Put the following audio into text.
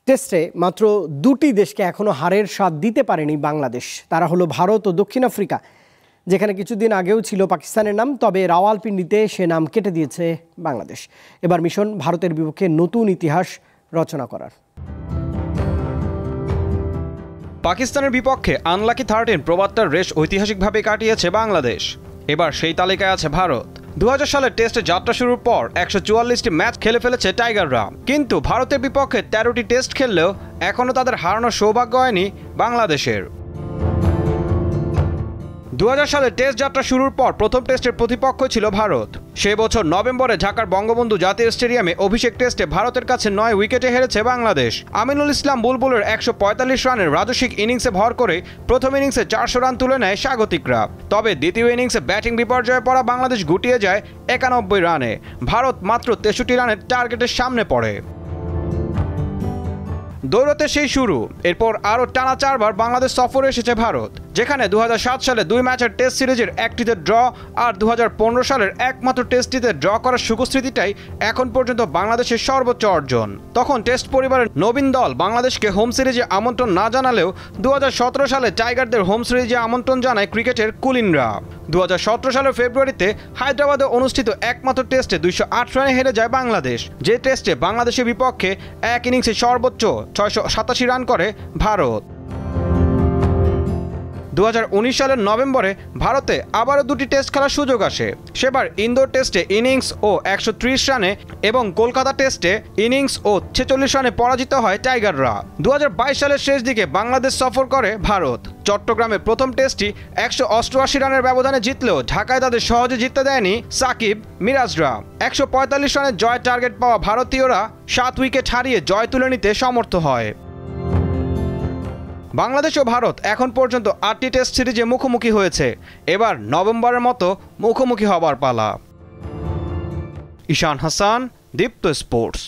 টেস্টে মাত্র দুটি দেশকে এখনো হারের স্বাদ দিতে পারেনি বাংলাদেশ। তারা হলো ভারত ও দক্ষিণ আফ্রিকা, যেখানে কিছুদিন আগেও ছিল পাকিস্তানের নাম, তবে রাওয়ালপিন্ডিতে সে নাম কেটে দিয়েছে বাংলাদেশ। এবার মিশন ভারতের বিপক্ষে নতুন ইতিহাস রচনা করার। পাকিস্তানের বিপক্ষে আনলাকি 13 প্রবাদটার রেশ ঐতিহাসিকভাবে কাটিয়েছে বাংলাদেশ। এবার সেই তালিকায় আছে ভারত। 2000 সালের টেস্টে যাত্রা শুরুর পর 144টি ম্যাচ খেলে ফেলেছে টাইগাররা, কিন্তু ভারতের বিপক্ষে 13টি টেস্ট খেললেও এখনও তাদের হারানোর সৌভাগ্য হয়নি বাংলাদেশের। 2000 সালে টেস্ট যাত্রা শুরুর পর প্রথম টেস্টের প্রতিপক্ষ ছিল ভারত। সে বছর নভেম্বরে ঢাকার বঙ্গবন্ধু জাতীয় স্টেডিয়ামে অভিষেক টেস্টে ভারতের কাছে 9 উইকেটে হেরেছে বাংলাদেশ। আমিনুল ইসলাম বুলবুলের 145 রানের রাজস্বিক ইনিংসে ভর করে প্রথম ইনিংসে 400 রান তুলে নেয় স্বাগতিকরা। তবে দ্বিতীয় ইনিংসে ব্যাটিং বিপর্যয়ে পড়া বাংলাদেশ গুটিয়ে যায় 91 রানে। ভারত মাত্র 63 রানের টার্গেটের সামনে পড়ে। দৌড়তে সেই শুরু। এরপর আরও টানা 4 বার বাংলাদেশ সফরে এসেছে ভারত, যেখানে 2007 সালে 2 ম্যাচের টেস্ট সিরিজের একটিতে ড্র আর 2015 সালের একমাত্র টেস্টটিতে ড্র করার সুখস্মৃতিটাই এখন পর্যন্ত বাংলাদেশের সর্বোচ্চ অর্জন। তখন টেস্ট পরিবারের নবীন দল বাংলাদেশকে হোম সিরিজে আমন্ত্রণ না জানালেও 2017 সালে টাইগারদের হোম সিরিজে আমন্ত্রণ জানায় ক্রিকেটের কুলিনরা। 2017 সালের ফেব্রুয়ারিতে হায়দ্রাবাদে অনুষ্ঠিত একমাত্র টেস্টে 208 রানে হেরে যায় বাংলাদেশ, যে টেস্টে বাংলাদেশের বিপক্ষে এক ইনিংসে সর্বোচ্চ 687 রান করে ভারত। 2019 সালের নভেম্বরে ভারতে আবারও 2টি টেস্ট খেলার সুযোগ আসে। সেবার ইন্দোর টেস্টে ইনিংস ও 130 রানে এবং কলকাতা টেস্টে ইনিংস ও 46 রানে পরাজিত হয় টাইগাররা। 2022 সালের শেষ দিকে বাংলাদেশ সফর করে ভারত। চট্টগ্রামের প্রথম টেস্টটি 188 রানের ব্যবধানে জিতলেও ঢাকায় তাদের সহজে জিততে দেয়নি সাকিব মিরাজরা। 145 রানের জয় টার্গেট পাওয়া ভারতীয়রা 7 উইকেট হারিয়ে জয় তুলে নিতে সমর্থ হয়। বাংলাদেশ ও ভারত এখন পর্যন্ত 8টি টেস্ট সিরিজে মুখোমুখি হয়েছে। এবার নভেম্বরের মতো মুখোমুখি হবার পালা। ঈশান হাসান, দীপ্ত স্পোর্টস।